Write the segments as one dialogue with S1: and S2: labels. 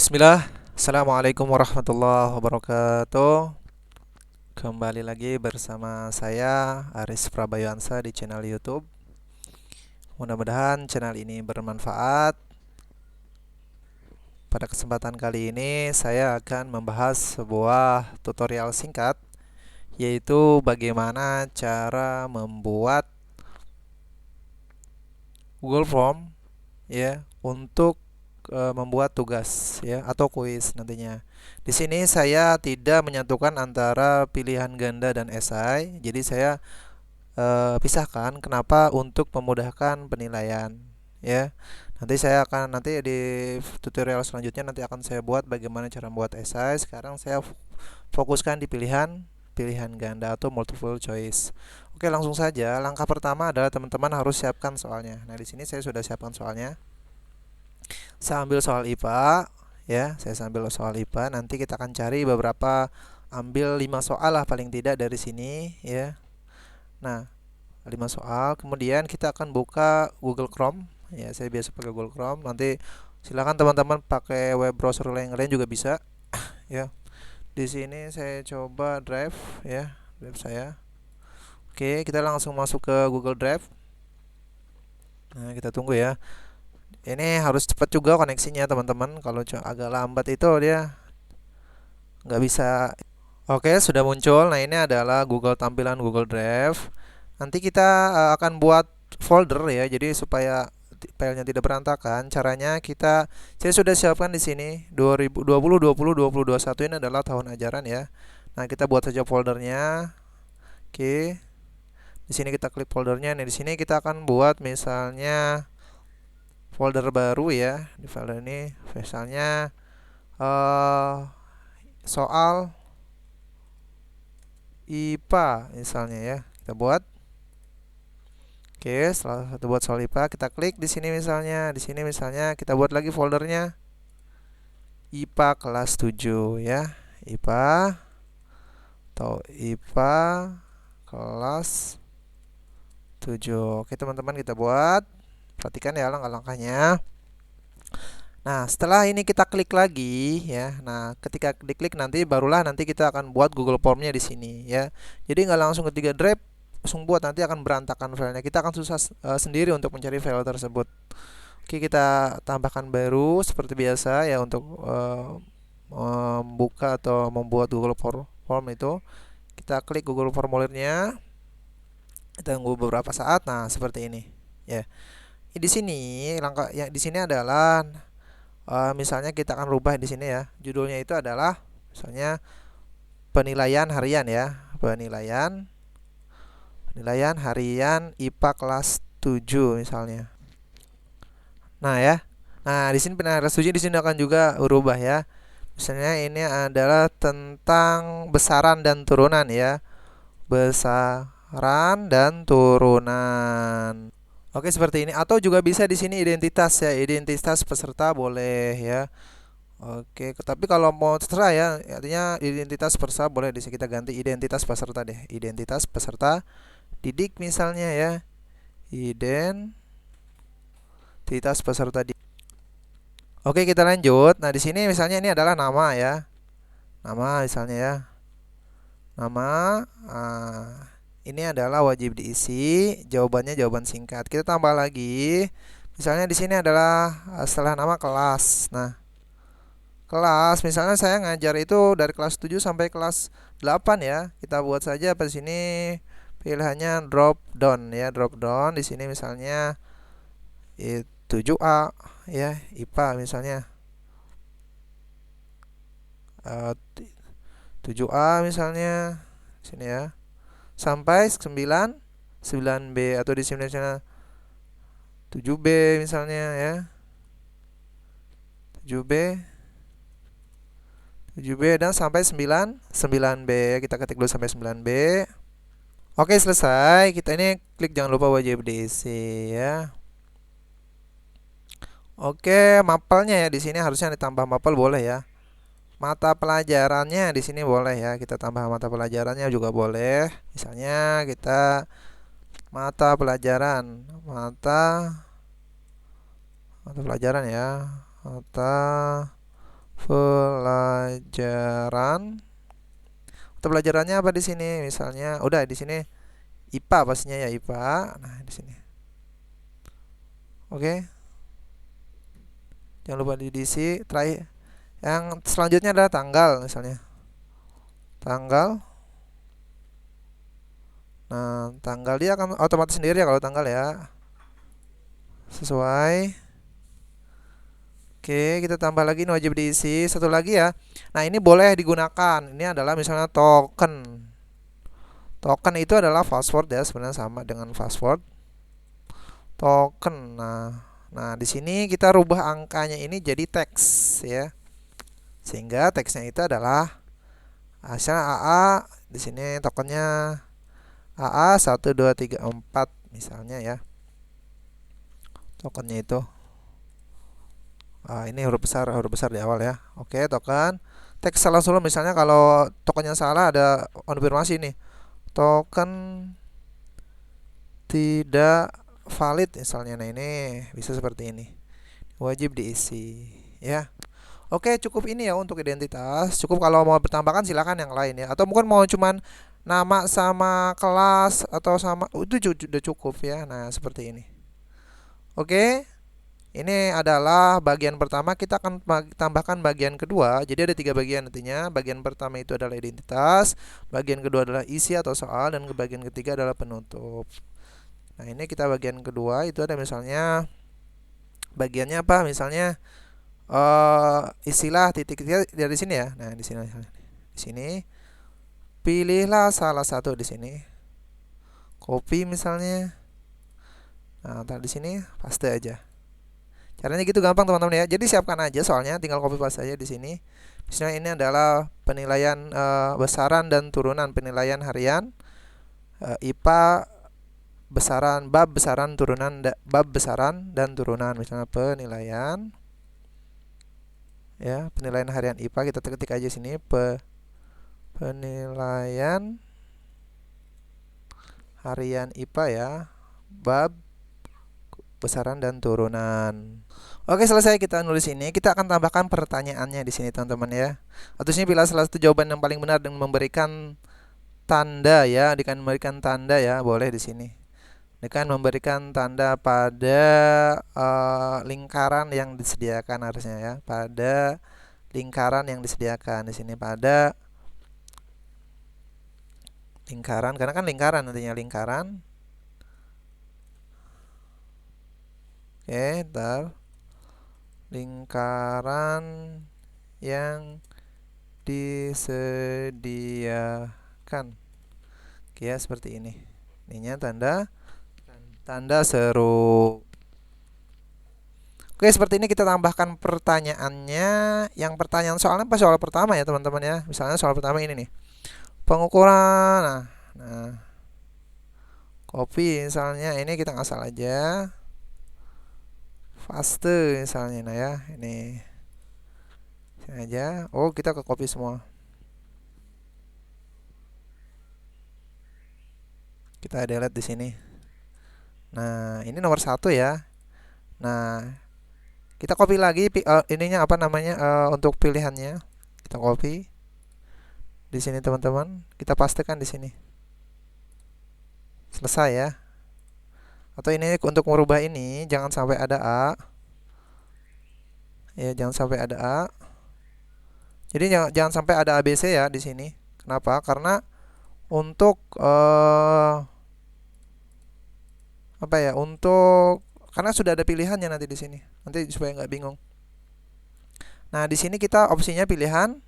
S1: Bismillah, Assalamualaikum warahmatullahi wabarakatuh. Kembali lagi bersama saya Aris Prabayansa di channel YouTube. Mudah-mudahan channel ini bermanfaat. Pada kesempatan kali ini saya akan membahas sebuah tutorial singkat, yaitu bagaimana cara membuat Google Form ya untuk membuat tugas ya atau kuis nantinya. Di sini saya tidak menyatukan antara pilihan ganda dan esai. Jadi saya pisahkan kenapa untuk memudahkan penilaian ya. Nanti di tutorial selanjutnya nanti akan saya buat bagaimana cara membuat esai. Sekarang saya fokuskan di pilihan ganda atau multiple choice. Oke, langsung saja. Langkah pertama adalah teman-teman harus siapkan soalnya. Nah, di sini saya sudah siapkan soalnya. Saya ambil soal IPA ya, saya sambil soal IPA. Nanti kita akan cari ambil 5 soal lah paling tidak dari sini ya. Nah, 5 soal. Kemudian kita akan buka Google Chrome ya, saya biasa pakai Google Chrome. Nanti silakan teman-teman pakai web browser lain juga bisa ya. Di sini saya coba Drive ya, Drive saya. Oke, kita langsung masuk ke Google Drive. Nah, kita tunggu ya. Ini harus cepat juga koneksinya teman-teman. Kalau agak lambat itu dia nggak bisa. Oke, sudah muncul. Nah, ini adalah tampilan Google Drive. Nanti kita akan buat folder ya. Jadi supaya filenya tidak berantakan, saya sudah siapkan di sini 2020 2021 ini adalah tahun ajaran ya. Nah, kita buat saja foldernya. Oke. Di sini kita klik foldernya. Nah, di sini kita akan buat misalnya folder baru ya. Di folder ini misalnya soal IPA misalnya ya. Kita buat. Oke, setelah kita buat soal IPA, kita klik di sini misalnya. Di sini misalnya kita buat lagi foldernya IPA kelas 7 ya. IPA kelas 7. Oke, teman-teman, kita buat. Perhatikan ya langkah-langkahnya. Nah, setelah ini kita klik lagi ya. Nah, ketika diklik barulah nanti kita akan buat Google Form-nya di sini ya. Jadi nggak langsung ketiga Drive langsung buat, nanti akan berantakan filenya. Kita akan susah sendiri untuk mencari file tersebut. Oke, kita tambahkan baru seperti biasa ya untuk membuka atau membuat Google Form itu. Kita klik Google Formulirnya. Kita tunggu beberapa saat. Nah, seperti ini ya. Di sini langkah yang di sini adalah misalnya kita akan rubah di sini ya. Judulnya itu adalah misalnya penilaian harian ya. Penilaian harian IPA kelas 7 misalnya. Nah ya. Nah, di sini penilaian kelas 7 di sini akan juga berubah ya. Misalnya ini adalah tentang besaran dan turunan ya. Besaran dan turunan. Oke, seperti ini. Atau juga bisa di sini identitas ya. Identitas peserta boleh ya. Oke, tapi kalau mau terserah ya, artinya identitas peserta boleh di sini kita ganti identitas peserta deh. Identitas peserta didik misalnya ya. Identitas peserta didik. Oke, kita lanjut. Nah, di sini misalnya ini adalah nama ya. Nama misalnya ya. Nama ini adalah wajib diisi, jawabannya jawaban singkat. Kita tambah lagi. Misalnya di sini adalah setelah nama kelas. Nah, kelas misalnya saya ngajar itu dari kelas 7 sampai kelas 8 ya. Kita buat saja di sini pilihannya drop down ya, drop down. Di sini misalnya 7A ya, IPA misalnya. 7A misalnya sini ya. Sampai 9B atau di sini misalnya 7B misalnya ya. 7B dan sampai 9B. Kita ketik dulu sampai 9B. Oke, selesai. Kita ini klik jangan lupa wajib diisi ya. Oke, mapelnya ya di sini harusnya ditambah mapel boleh ya. Mata pelajarannya di sini boleh ya. Kita tambah mata pelajarannya juga boleh. Misalnya kita mata pelajaran ya. Mata pelajaran. Atau pelajarannya apa di sini? Misalnya, udah di sini IPA pastinya ya IPA. Nah, di sini. Oke. Jangan lupa diisi. Terakhir, yang selanjutnya adalah tanggal misalnya. Tanggal. Nah, tanggal dia akan otomatis sendiri ya kalau tanggal ya. Sesuai. Oke, kita tambah lagi, ini wajib diisi. Satu lagi ya. Nah, ini boleh digunakan. Ini adalah misalnya token. Token itu adalah password ya, sebenarnya sama dengan password. Token. Nah, di sini kita rubah angkanya ini jadi teks ya. Sehingga teksnya itu adalah hasil AA. Di sini tokennya AA 1234 misalnya ya. Tokennya itu. Ini huruf besar di awal ya. Oke, token. Teks salah susun misalnya kalau tokennya salah ada konfirmasi nih. Token tidak valid misalnya. Nah, ini bisa seperti ini. Wajib diisi ya. Oke, cukup ini ya untuk identitas. Cukup, kalau mau bertambahkan silakan yang lain ya. Atau mungkin mau cuman nama sama kelas atau sama itu udah cukup ya. Nah, seperti ini. Oke. Ini adalah bagian pertama, kita akan tambahkan bagian kedua. Jadi ada 3 bagian nantinya. Bagian pertama itu adalah identitas, bagian kedua adalah isi atau soal, dan bagian ketiga adalah penutup. Nah, ini kita bagian kedua itu ada misalnya bagiannya apa? Misalnya istilah titik-titik dari sini ya. Nah, di sini. Di sini pilihlah salah satu di sini. Copy misalnya. Nah, taruh di sini, paste aja. Caranya gitu gampang teman-teman ya. Jadi siapkan aja soalnya, tinggal copy paste aja di sini. Misalnya ini adalah penilaian besaran dan turunan, penilaian harian IPA besaran, bab besaran turunan, bab besaran dan turunan. Misalnya penilaian ya, penilaian harian IPA, kita ketik aja sini penilaian harian IPA ya, bab besaran dan turunan. Oke, selesai kita nulis ini. Kita akan tambahkan pertanyaannya di sini teman-teman ya. Atau sini pilih salah satu jawaban yang paling benar dan memberikan tanda ya, memberikan tanda ya, boleh di sini. Dengan memberikan tanda pada lingkaran yang disediakan harusnya ya, pada lingkaran yang disediakan di sini, pada lingkaran, karena kan lingkaran nantinya lingkaran. Oke, ntar lingkaran yang disediakan. Oke ya, seperti ini. Ininya tanda seru. Oke, seperti ini kita tambahkan pertanyaannya. Yang pertanyaan soalnya pas soal pertama ya teman-teman ya. Misalnya soal pertama ini nih. Pengukuran. Nah. Copy misalnya, ini kita ngasal aja. Paste misalnya, nah ya, ini aja. Oh, kita ke copy semua. Kita delete di sini. Nah, ini nomor 1 ya. Nah, kita copy lagi ininya apa namanya untuk pilihannya. Kita copy di sini teman-teman. Kita pastekan di sini. Selesai ya. Atau ini untuk merubah ini jangan sampai ada A. Ya, jangan sampai ada A. Jadi jangan sampai ada ABC ya di sini. Kenapa? Karena untuk apa ya? Karena sudah ada pilihannya nanti di sini. Nanti supaya nggak bingung. Nah, di sini kita opsinya pilihan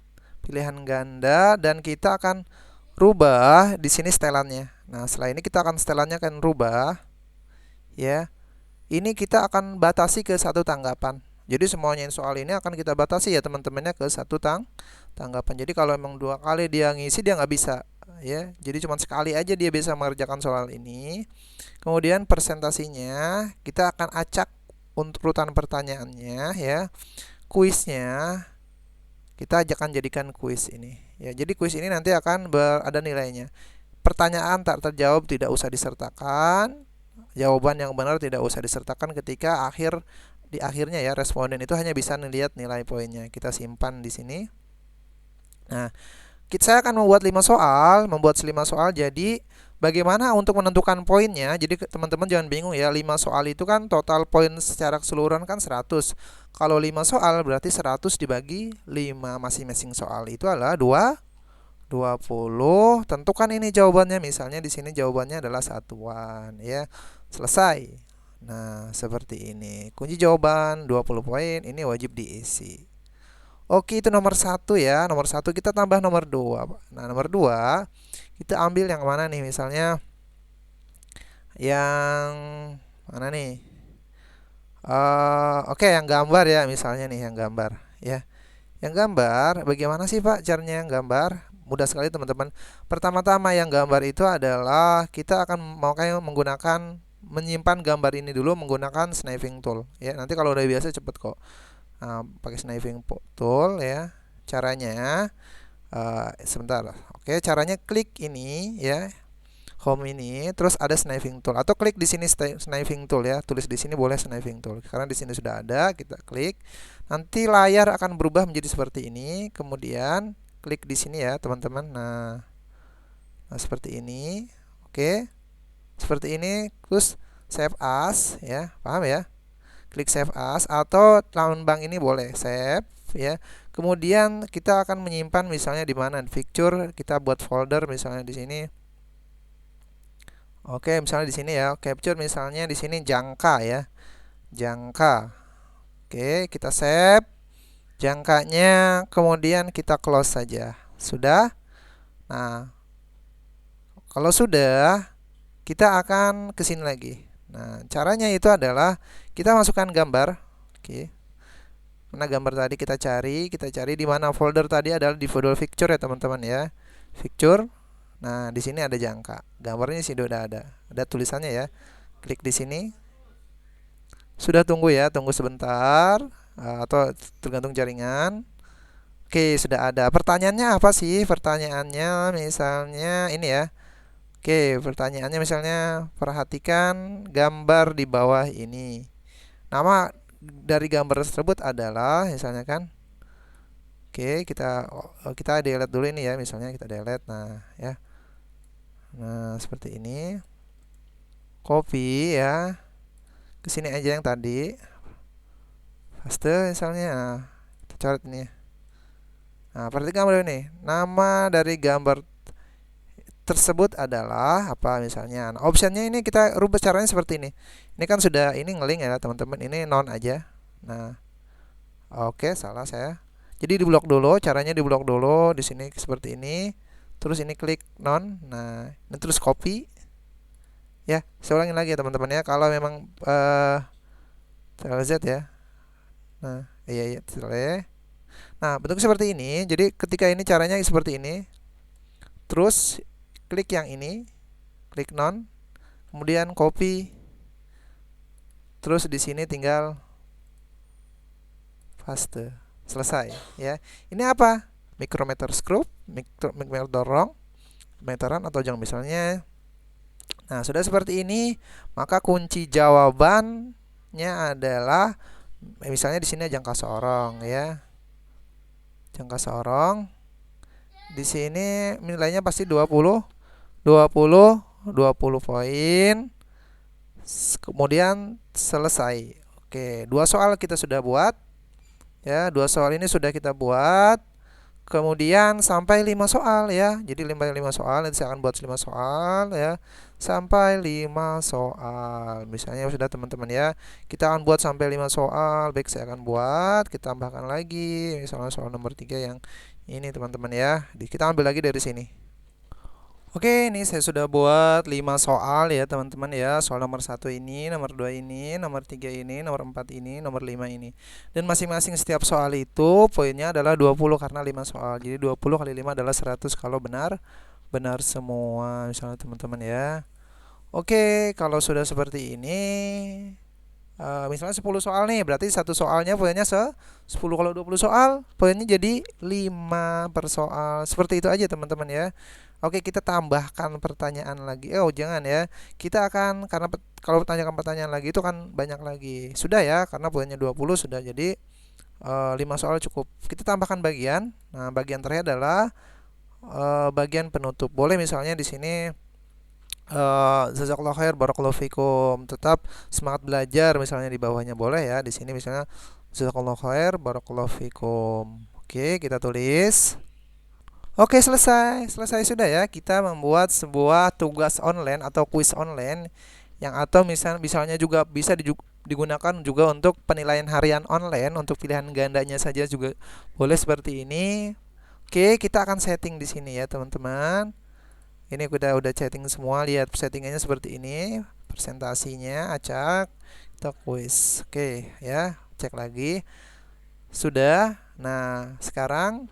S1: ganda, dan kita akan rubah di sini setelannya. Nah, setelah ini kita akan setelannya akan rubah. Ya, ini kita akan batasi ke 1 tanggapan. Jadi semuanya soal ini akan kita batasi ya teman-temannya ke 1 tanggapan. Jadi kalau emang 2 kali dia ngisi, dia nggak bisa ya. Jadi cuma sekali aja dia bisa mengerjakan soal ini. Kemudian presentasinya kita akan acak untuk urutan pertanyaannya ya. Kuisnya kita akan jadikan kuis ini ya. Jadi kuis ini nanti akan ada nilainya. Pertanyaan tak terjawab tidak usah disertakan. Jawaban yang benar tidak usah disertakan ketika akhir di akhirnya ya, responden itu hanya bisa melihat nilai poinnya. Kita simpan di sini. Nah, saya akan membuat 5 soal. Jadi bagaimana untuk menentukan poinnya? Jadi teman-teman jangan bingung ya, 5 soal itu kan total poin secara keseluruhan kan 100. Kalau 5 soal berarti 100 dibagi 5, masing-masing soal itu adalah 20. Tentukan ini jawabannya. Misalnya di sini jawabannya adalah satuan ya. Selesai. Nah, seperti ini. Kunci jawaban 20 poin ini wajib diisi. Oke, itu nomor 1 ya. Nomor 1 kita tambah nomor 2. Nah, nomor 2 kita ambil yang mana nih? Misalnya yang mana nih? Oke, yang gambar ya, misalnya nih yang gambar ya. Yang gambar, bagaimana sih Pak caranya yang gambar? Mudah sekali teman-teman. Pertama-tama yang gambar itu adalah kita akan mau kayak menyimpan gambar ini dulu menggunakan sniping tool ya. Nanti kalau udah biasa cepet kok. Nah, pakai sniping tool ya. Caranya sebentar. Oke, caranya klik ini ya. Home ini, terus ada sniping tool atau klik di sini sniping tool ya. Tulis di sini boleh sniping tool. Karena di sini sudah ada, kita klik. Nanti layar akan berubah menjadi seperti ini. Kemudian klik di sini ya, teman-teman. Nah, seperti ini. Oke. Seperti ini, terus save as ya. Paham ya? Klik save as atau lambang ini boleh save ya. Kemudian kita akan menyimpan misalnya di mana? Picture, kita buat folder misalnya di sini. Oke, misalnya di sini ya, capture misalnya di sini jangka ya. Jangka. Oke, kita save jangkanya, kemudian kita close saja. Sudah? Nah, kalau sudah, kita akan ke sini lagi. Nah, caranya itu adalah kita masukkan gambar. Oke. Mana gambar tadi kita cari di mana folder tadi adalah di folder picture ya, teman-teman ya. Picture. Nah, di sini ada jangka. Gambarnya sih udah ada. Ada tulisannya ya. Klik di sini. Sudah tunggu ya, tunggu sebentar atau tergantung jaringan. Oke, sudah ada. Pertanyaannya apa sih? Pertanyaannya misalnya ini ya. Oke, pertanyaannya misalnya perhatikan gambar di bawah ini. Nama dari gambar tersebut adalah misalnya kan. Oke, kita delete dulu ini ya, misalnya kita delete. Nah, ya. Nah, seperti ini. Copy ya. Ke sini aja yang tadi. Paste misalnya. Nah, kita coret ini ya. Nah, perhatikan dulu nih. Nama dari gambar tersebut adalah apa misalnya. Nah, optionnya ini kita rubah caranya seperti ini. Ini kan sudah ini ngeling ya, teman-teman. Ini non aja. Nah. Oke, salah saya. Jadi diblok dulu, caranya diblok dulu di sini seperti ini. Terus ini klik non. Nah, ini terus copy. Ya, saya ulangin lagi ya teman-teman ya. Kalau memang Ctrl Z ya. Nah, iya Ctrl. Nah, bentuknya seperti ini. Jadi ketika ini caranya seperti ini. Terus klik yang ini, klik non. Kemudian copy. Terus di sini tinggal paste. Selesai ya. Ini apa? Micrometer screw, micrometer dorong, meteran atau jang misalnya. Nah, sudah seperti ini, maka kunci jawabannya adalah misalnya di sini jangka sorong ya. Jangka sorong. Di sini nilainya pasti 20 poin. Kemudian selesai. Oke, 2 soal kita sudah buat. Ya, 2 soal ini sudah kita buat. Kemudian sampai 5 soal ya. Jadi 5 soal, nanti saya akan buat 5 soal ya. Sampai 5 soal. Misalnya sudah teman-teman ya. Kita akan buat sampai 5 soal. Baik, saya akan buat, kita tambahkan lagi. Misalnya soal nomor 3 yang ini teman-teman ya. Kita ambil lagi dari sini. Oke, ini saya sudah buat 5 soal ya teman-teman ya. Soal nomor 1 ini, nomor 2 ini, nomor 3 ini, nomor 4 ini, nomor 5 ini. Dan masing-masing setiap soal itu poinnya adalah 20 karena 5 soal. Jadi 20 kali 5 adalah 100 kalau benar semua misalnya teman-teman ya. Oke, kalau sudah seperti ini misalnya 10 soal nih, berarti satu soalnya poinnya 10. Kalau 20 soal poinnya jadi 5 per soal. Seperti itu aja teman-teman ya. Oke, kita tambahkan pertanyaan lagi. Oh, jangan ya. Kita akan karena kalau pertanyaan pertanyaan lagi itu kan banyak lagi. Sudah ya, karena poinnya 20 sudah. Jadi 5 soal cukup. Kita tambahkan bagian. Nah, bagian terakhir adalah bagian penutup. Boleh misalnya di sini jazakallahu khair barakallahu fikum. Tetap semangat belajar misalnya di bawahnya boleh ya. Di sini misalnya jazakallahu khair barakallahu fikum. Oke, kita tulis. Oke, selesai. Selesai sudah ya. Kita membuat sebuah tugas online atau kuis online yang atau misalnya juga bisa digunakan juga untuk penilaian harian online untuk pilihan gandanya saja juga boleh seperti ini. Oke, kita akan setting di sini ya, teman-teman. Ini udah setting semua, lihat settingannya seperti ini. Presentasinya acak, kita kuis. Oke, ya. Cek lagi. Sudah. Nah, sekarang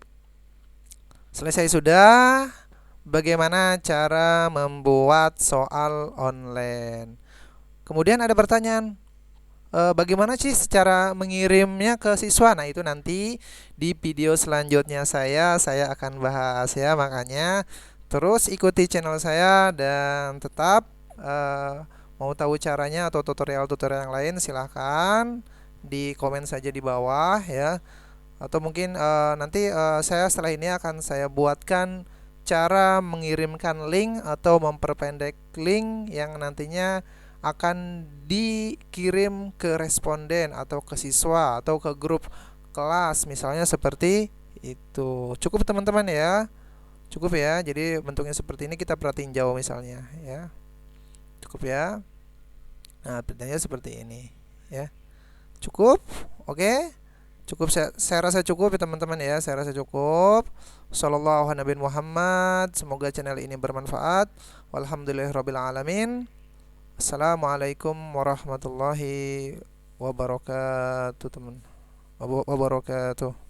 S1: selesai sudah. Bagaimana cara membuat soal online? Kemudian ada pertanyaan, bagaimana sih cara mengirimnya ke siswa? Nah, itu nanti di video selanjutnya saya akan bahas ya, makanya terus ikuti channel saya dan tetap mau tahu caranya atau tutorial-tutorial yang lain silahkan di komen saja di bawah ya. Atau mungkin nanti saya setelah ini akan saya buatkan cara mengirimkan link atau memperpendek link yang nantinya akan dikirim ke responden atau ke siswa atau ke grup kelas misalnya seperti itu. Cukup teman-teman ya. Cukup ya. Jadi bentuknya seperti ini kita perhatiin jauh misalnya ya. Cukup ya. Nah, pertanyaannya seperti ini ya. Cukup? Oke? Cukup, saya rasa cukup ya teman-teman ya. Saya rasa cukup. Sallallahu Nabi Muhammad. Semoga channel ini bermanfaat. Walhamdulillahirabbil alamin. Assalamualaikum warahmatullahi wabarakatuh teman. Wabarakatuh.